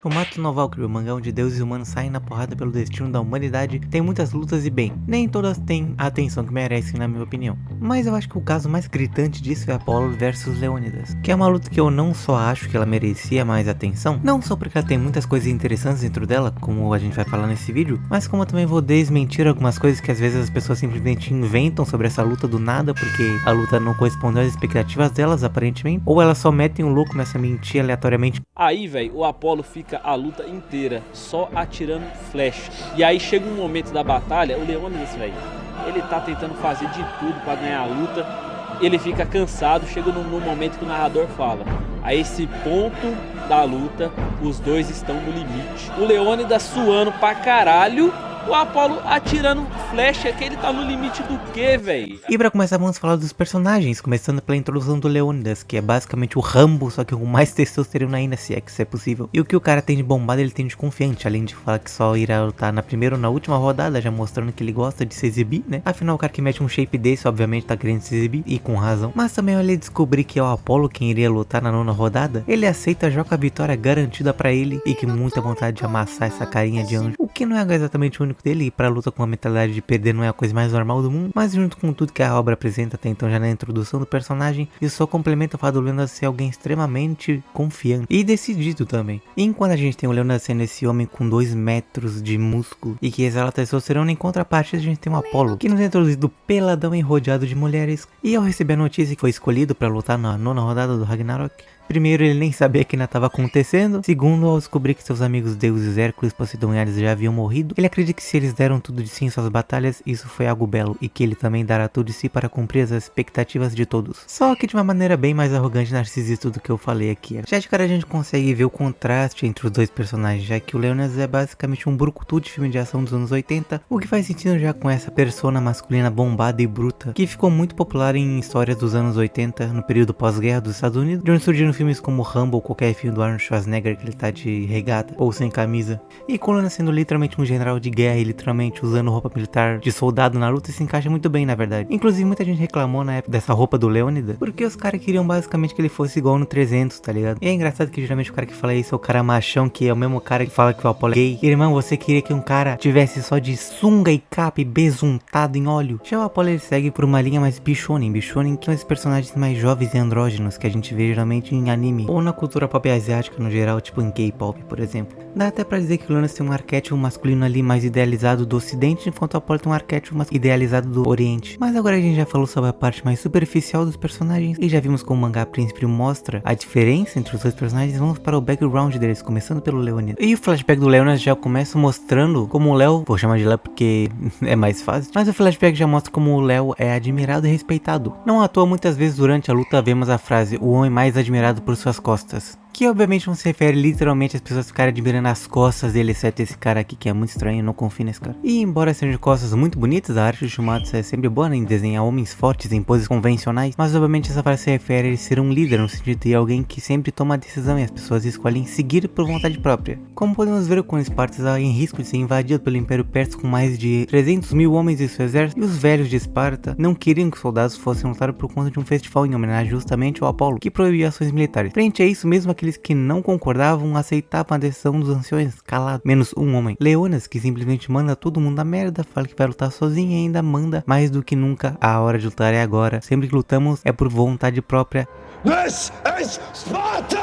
Fullmetal no Valkyrie, o mangá onde deuses e humanos saem na porrada pelo destino da humanidade, tem muitas lutas e bem, nem todas têm a atenção que merecem na minha opinião. Mas eu acho que o caso mais gritante disso é Apollo versus Leônidas, que é uma luta que eu não só acho que ela merecia mais atenção, não só porque ela tem muitas coisas interessantes dentro dela, como a gente vai falar nesse vídeo, mas como eu também vou desmentir algumas coisas que às vezes as pessoas simplesmente inventam sobre essa luta do nada, porque a luta não correspondeu às expectativas delas, aparentemente, ou elas só metem um louco nessa mentira aleatoriamente. Aí, velho, o Apollo fica a luta inteira só atirando flecha. E aí chega um momento da batalha, o Leônidas, velho, ele tá tentando fazer de tudo pra ganhar a luta. Ele fica cansado, chega no momento que o narrador fala: a esse ponto da luta, os dois estão no limite. O Leônidas suando pra caralho, o Apollo atirando flecha, que ele tá no limite do que, velho? E pra começar, vamos falar dos personagens, começando pela introdução do Leônidas, que é basicamente o Rambo, só que com mais testosterona ainda, se é que isso é possível. E o que o cara tem de bombado, ele tem de confiante, além de falar que só irá lutar na primeira ou na última rodada, já mostrando que ele gosta de se exibir, né? Afinal, o cara que mete um shape desse, obviamente tá querendo se exibir, e com razão. Mas também, ao ele descobrir que é o Apollo quem iria lutar na nona rodada, ele aceita já com a vitória garantida pra ele, e que muita vontade de amassar essa carinha de anjo. O que não é exatamente o único dele, e pra luta com a mentalidade de perder não é a coisa mais normal do mundo, mas junto com tudo que a obra apresenta até então já na introdução do personagem, isso só complementa o fato do Leônidas ser alguém extremamente confiante e decidido também. E enquanto a gente tem o Leônidas sendo esse homem com 2 metros de músculo e que exala testosterona, em contrapartida a gente tem o Apollo, que nos é introduzido peladão e rodeado de mulheres, e ao receber a notícia que foi escolhido para lutar na nona rodada do Ragnarok, primeiro, ele nem sabia que ainda estava acontecendo. Segundo, ao descobrir que seus amigos deuses Hércules, Poseidon e Hades já haviam morrido, ele acredita que se eles deram tudo de si em suas batalhas, isso foi algo belo, e que ele também dará tudo de si para cumprir as expectativas de todos. Só que de uma maneira bem mais arrogante e narcisista do que eu falei aqui. Já de cara a gente consegue ver o contraste entre os dois personagens, já que o Leônidas é basicamente um brucutu de filme de ação dos anos 80, o que faz sentido já com essa persona masculina bombada e bruta, que ficou muito popular em histórias dos anos 80, no período pós-guerra dos Estados Unidos, de onde surgiram filmes como Rambo ou qualquer filme do Arnold Schwarzenegger que ele tá de regata ou sem camisa, e Conan sendo literalmente um general de guerra e literalmente usando roupa militar de soldado na luta, se encaixa muito bem na verdade. Inclusive muita gente reclamou na época dessa roupa do Leônidas, porque os caras queriam basicamente que ele fosse igual no 300, tá ligado? E é engraçado que geralmente o cara que fala isso é o cara machão, que é o mesmo cara que fala que o Apollo é gay. Irmão, você queria que um cara tivesse só de sunga e capa e besuntado em óleo? Já o Apollo ele segue por uma linha mais bichonen, que são esses personagens mais jovens e andrógenos que a gente vê geralmente em anime ou na cultura pop asiática no geral, tipo em K-pop, por exemplo. Dá até pra dizer que o Leônidas tem um arquétipo masculino ali mais idealizado do ocidente, enquanto o Apollo tem um arquétipo idealizado do oriente. Mas agora a gente já falou sobre a parte mais superficial dos personagens e já vimos como o mangá Príncipe mostra a diferença entre os dois personagens. Vamos para o background deles, começando pelo Leônidas. E o flashback do Leônidas já começa mostrando como o Léo, vou chamar de Léo porque é mais fácil, mas o flashback já mostra como o Léo é admirado e respeitado. Não à toa, muitas vezes durante a luta vemos a frase, o homem mais admirado por suas costas, que obviamente não se refere literalmente às pessoas ficarem admirando as costas dele, exceto esse cara aqui que é muito estranho, eu não confio nesse cara. E embora sejam de costas muito bonitas, a arte do Shumatsu é sempre boa, né, em desenhar homens fortes em poses convencionais, mas obviamente essa frase se refere a ele ser um líder, no sentido de alguém que sempre toma a decisão e as pessoas escolhem seguir por vontade própria. Como podemos ver, quando Esparta está em risco de ser invadido pelo Império Persa com mais de 300 mil homens em seu exército, e os velhos de Esparta não queriam que os soldados fossem lutar por conta de um festival em homenagem justamente ao Apolo, que proibia ações militares. Frente a isso, mesmo aqueles que não concordavam aceitavam a decisão dos anciões, calado, menos um homem. Leônidas, que simplesmente manda todo mundo a merda, fala que vai lutar sozinho e ainda manda mais do que nunca. A hora de lutar é agora. Sempre que lutamos é por vontade própria. This is Sparta!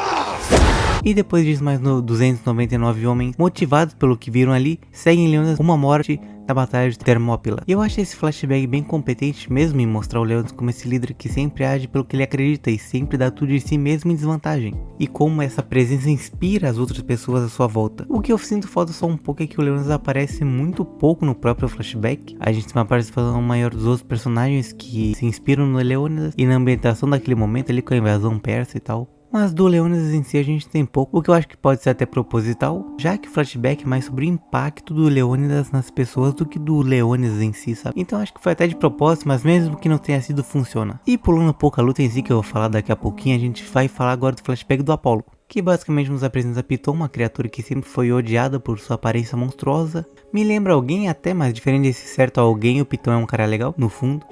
E depois disso, mais 299 homens, motivados pelo que viram ali, seguem Leônidas uma morte na batalha de Termópila. E eu achei esse flashback bem competente mesmo em mostrar o Leônidas como esse líder que sempre age pelo que ele acredita e sempre dá tudo de si mesmo em desvantagem. E como essa presença inspira as outras pessoas à sua volta. O que eu sinto falta só um pouco é que o Leônidas aparece muito pouco no próprio flashback. A gente tem uma participação maior dos outros personagens que se inspiram no Leônidas e na ambientação daquele momento ali com a invasão persa e tal. Mas do Leônidas em si a gente tem pouco, o que eu acho que pode ser até proposital, já que o flashback é mais sobre o impacto do Leônidas nas pessoas do que do Leônidas em si, sabe? Então acho que foi até de propósito, mas mesmo que não tenha sido, funciona. E pulando um pouco a luta em si, que eu vou falar daqui a pouquinho, a gente vai falar agora do flashback do Apollo, que basicamente nos apresenta Piton, uma criatura que sempre foi odiada por sua aparência monstruosa. Me lembra alguém até, mas diferente desse certo alguém, o Piton é um cara legal, no fundo.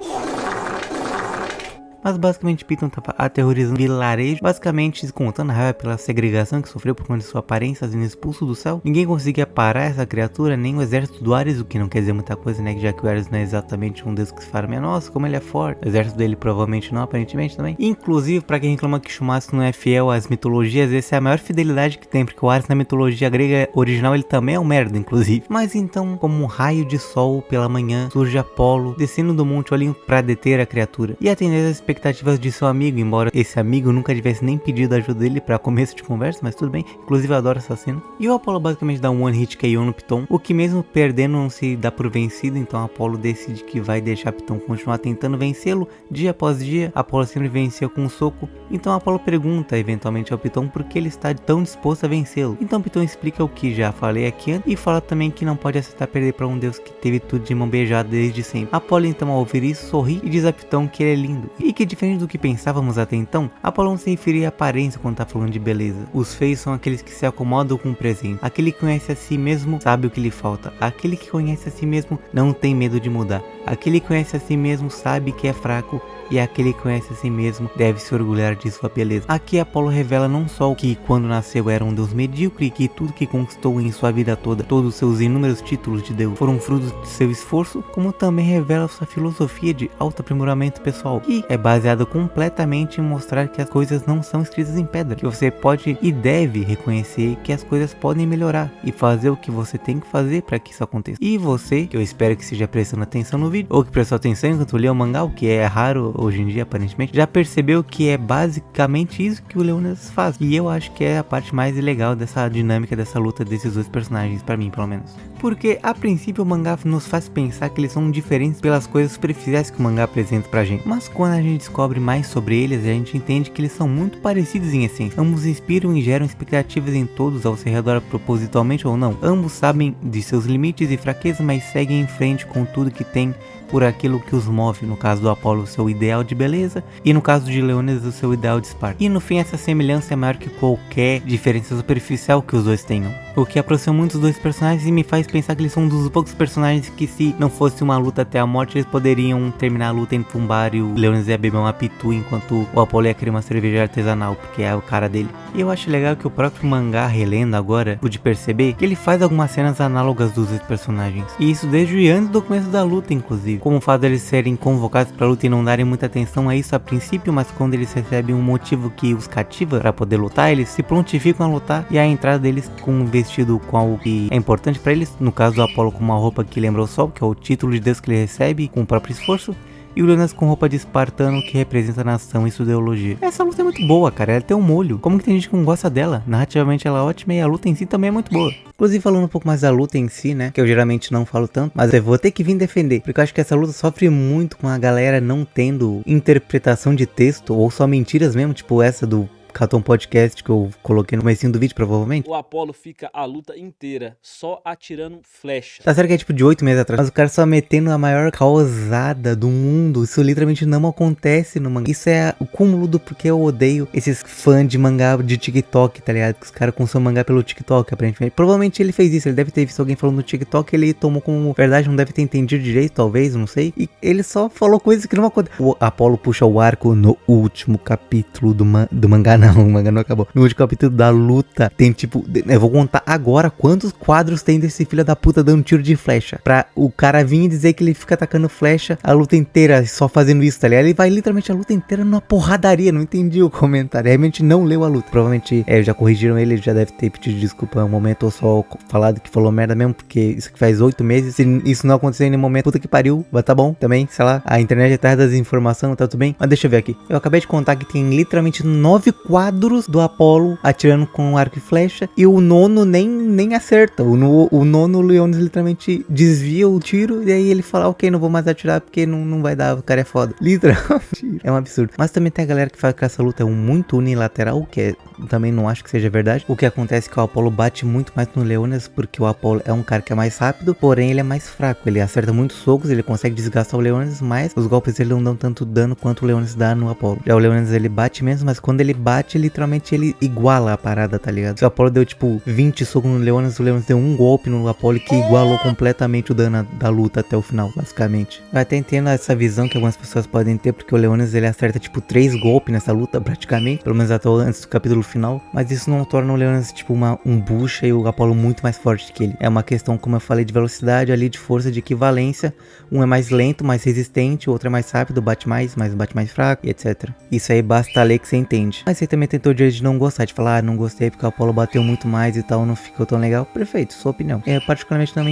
Mas basicamente Piton tava aterrorizando o vilarejo, basicamente contando a raiva pela segregação que sofreu por conta de sua aparência, sendo expulso do céu. Ninguém conseguia parar essa criatura, nem o exército do Ares, o que não quer dizer muita coisa, né? Já que o Ares não é exatamente um deus que se fala, nossa, como ele é forte. O exército dele provavelmente não, aparentemente também. Inclusive, pra quem reclama que Shumatsu não é fiel às mitologias, essa é a maior fidelidade que tem, porque o Ares na mitologia grega original ele também é um merda, inclusive. Mas então, como um raio de sol pela manhã, surge Apolo descendo do Monte Olimpo pra deter a criatura e atender as expectativas de seu amigo, embora esse amigo nunca tivesse nem pedido ajuda dele pra começo de conversa, mas tudo bem. Inclusive eu adoro essa cena. E o Apolo basicamente dá um one hit KO no Piton, o que mesmo perdendo não se dá por vencido, então Apolo decide que vai deixar Piton continuar tentando vencê-lo dia após dia. Apolo sempre vencia com um soco, então Apolo pergunta eventualmente ao Piton por que ele está tão disposto a vencê-lo. Então Piton explica o que já falei aqui antes e fala também que não pode aceitar perder para um deus que teve tudo de mão beijada desde sempre. Apolo então ao ouvir isso sorri e diz a Piton que ele é lindo e que diferente do que pensávamos até então, Apolo não se referia à aparência quando tá falando de beleza. Os feios são aqueles que se acomodam com o presente. Aquele que conhece a si mesmo sabe o que lhe falta. Aquele que conhece a si mesmo não tem medo de mudar. Aquele que conhece a si mesmo sabe que é fraco e aquele que conhece a si mesmo deve se orgulhar de sua beleza. Aqui Apolo revela não só o que quando nasceu era um deus medíocre e que tudo que conquistou em sua vida toda, todos os seus inúmeros títulos de deus foram frutos de seu esforço, como também revela sua filosofia de autoaprimoramento pessoal, que é baseada completamente em mostrar que as coisas não são escritas em pedra, que você pode e deve reconhecer que as coisas podem melhorar e fazer o que você tem que fazer para que isso aconteça. E você, que eu espero que esteja prestando atenção no vídeo, ou que prestou atenção enquanto lê o mangá, o que é raro hoje em dia aparentemente, já percebeu que é basicamente isso que o Leônidas faz. E eu acho que é a parte mais legal dessa dinâmica, dessa luta desses dois personagens, pra mim pelo menos. Porque a princípio o mangá nos faz pensar que eles são diferentes pelas coisas superficiais que o mangá apresenta pra gente. Mas quando a gente descobre mais sobre eles, a gente entende que eles são muito parecidos em essência. Ambos inspiram e geram expectativas em todos ao seu redor, propositalmente ou não. Ambos sabem de seus limites e fraquezas, mas seguem em frente com tudo que tem por aquilo que os move, no caso do Apolo o seu ideal de beleza e no caso de Leônidas o seu ideal de Esparta. E no fim essa semelhança é maior que qualquer diferença superficial que os dois tenham, o que aproxima muito os dois personagens e me faz pensar que eles são um dos poucos personagens que, se não fosse uma luta até a morte, eles poderiam terminar a luta entre um bar e o Leônidas ia beber uma pitu enquanto o Apolo ia querer uma cerveja artesanal, porque é o cara dele. E eu acho legal que o próprio mangá, relendo agora, pude perceber que ele faz algumas cenas análogas dos dois personagens, e isso desde antes do começo da luta inclusive, como o fato deles serem convocados pra luta e não darem muita atenção a isso a princípio, mas quando eles recebem um motivo que os cativa para poder lutar, eles se prontificam a lutar, e a entrada deles com um vestido com algo que é importante para eles, no caso do Apolo com uma roupa que lembra o sol, que é o título de Deus que ele recebe com o próprio esforço, e o Leônidas com roupa de espartano, que representa a nação e sua ideologia. Essa luta é muito boa, cara, ela tem um molho. Como que tem gente que não gosta dela? Narrativamente ela é ótima e a luta em si também é muito boa. Inclusive falando um pouco mais da luta em si, né, que eu geralmente não falo tanto, mas eu vou ter que vir defender, porque eu acho que essa luta sofre muito com a galera não tendo interpretação de texto, ou só mentiras mesmo, tipo essa do Caton Podcast que eu coloquei no comecinho do vídeo, provavelmente. O Apolo fica a luta inteira só atirando flecha. Tá certo que é tipo de 8 meses atrás, mas o cara só metendo a maior causada do mundo. Isso literalmente não acontece no mangá. Isso é o cúmulo do porque eu odeio esses fãs de mangá de TikTok, tá ligado? Que os caras consomem mangá pelo TikTok, aparentemente. Provavelmente ele fez isso, ele deve ter visto alguém falando no TikTok, ele tomou como verdade, não deve ter entendido direito, talvez, não sei. E ele só falou coisas que não acontecem. O Apolo puxa o arco no último capítulo do mangá, não, o mangá não acabou. No último capítulo da luta, tem tipo, eu vou contar agora quantos quadros tem desse filho da puta dando tiro de flecha. Pra o cara vir e dizer que ele fica atacando flecha a luta inteira, só fazendo isso, tá ligado? Ele vai literalmente a luta inteira numa porradaria, não entendi o comentário. Realmente não leu a luta. Provavelmente, já corrigiram ele já deve ter pedido desculpa um momento ou só falado que falou merda mesmo, porque isso que faz 8 meses, se isso não aconteceu em nenhum momento, puta que pariu, mas tá bom também, sei lá, a internet é atrás das informações, tá tudo bem. Mas deixa eu ver aqui. Eu acabei de contar que tem literalmente 9 quadros do Apolo atirando com arco e flecha, e o nono nem acerta. O nono, o Leônidas literalmente desvia o tiro, e aí ele fala, ok, não vou mais atirar porque não vai dar, o cara é foda. Literalmente, é um absurdo. Mas também tem a galera que fala que essa luta é muito unilateral, que também não acho que seja verdade. O que acontece é que o Apolo bate muito mais no Leônidas, porque o Apolo é um cara que é mais rápido, porém ele é mais fraco. Ele acerta muitos socos, ele consegue desgastar o Leônidas, mas os golpes dele não dão tanto dano quanto o Leônidas dá no Apolo. Já o Leônidas ele bate mesmo, mas quando ele bate combate, literalmente ele iguala a parada, tá ligado? Se o Apollo deu tipo 20 socos no Leônidas, o Leônidas deu um golpe no Apollo que igualou completamente o dano da luta até o final, basicamente. Eu até entendo essa visão que algumas pessoas podem ter, porque o Leônidas ele acerta tipo 3 golpes nessa luta praticamente, pelo menos até antes do capítulo final, mas isso não torna o Leônidas tipo um bucha e o Apollo muito mais forte que ele. É uma questão, como eu falei, de velocidade ali, de força, de equivalência. Um é mais lento, mais resistente, o outro é mais rápido, bate mais, mas bate mais fraco, e etc. Isso aí basta ler que você entende. Mas você também tentou o direito de não gostar, de falar, não gostei porque o Apollo bateu muito mais e tal, não ficou tão legal. Perfeito, sua opinião. Particularmente não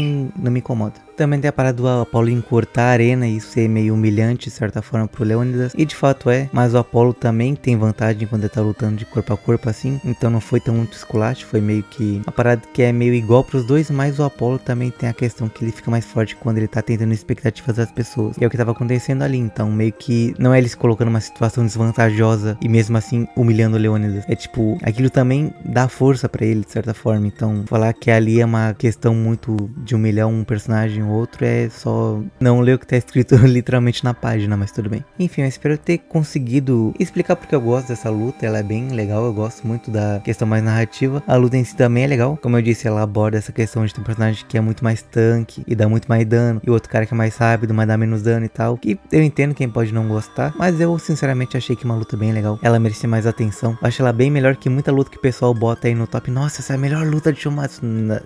me incomoda. Também tem a parada do Apollo encurtar a arena e isso ser meio humilhante de certa forma pro Leônidas. E de fato é, mas o Apollo também tem vantagem quando ele tá lutando de corpo a corpo assim. Então não foi tão muito esculacho, foi meio que uma parada que é meio igual pros dois. Mas o Apollo também tem a questão que ele fica mais forte quando ele tá tentando expectativas das pessoas. E é o que tava acontecendo ali, então meio que não é ele se colocando numa situação desvantajosa e mesmo assim humilhando o Leônidas. É tipo, aquilo também dá força pra ele de certa forma. Então falar que ali é uma questão muito de humilhar um personagem o outro é só não ler o que tá escrito literalmente na página, mas tudo bem. Enfim, eu espero ter conseguido explicar porque eu gosto dessa luta, ela é bem legal, eu gosto muito da questão mais narrativa. A luta em si também é legal, como eu disse, ela aborda essa questão de ter um personagem que é muito mais tanque e dá muito mais dano, e o outro cara que é mais rápido, mas dá menos dano e tal, que eu entendo quem pode não gostar, mas eu sinceramente achei que uma luta bem legal, ela merecia mais atenção. Eu acho ela bem melhor que muita luta que o pessoal bota aí no top. Nossa, essa é a melhor luta de Shumatsu.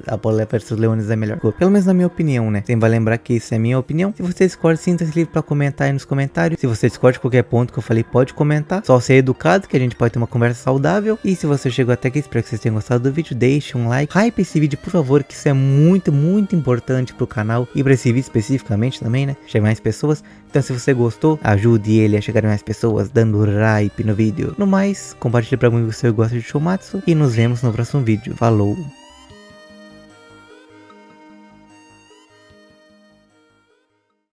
Apollo vs Leônidas é melhor, pelo menos na minha opinião, né? Você vai lembrar que isso é minha opinião. Se você discorda, sinta-se livre pra comentar aí nos comentários. Se você discorda de qualquer ponto que eu falei, pode comentar. Só ser educado, que a gente pode ter uma conversa saudável. E se você chegou até aqui, espero que vocês tenham gostado do vídeo. Deixe um like. Hype esse vídeo, por favor, que isso é muito, muito importante pro canal. E pra esse vídeo especificamente também, né? Chegar mais pessoas. Então se você gostou, ajude ele a chegar a mais pessoas, dando hype no vídeo. No mais, compartilhe pra mim se você gosta de Shumatsu. E nos vemos no próximo vídeo. Falou!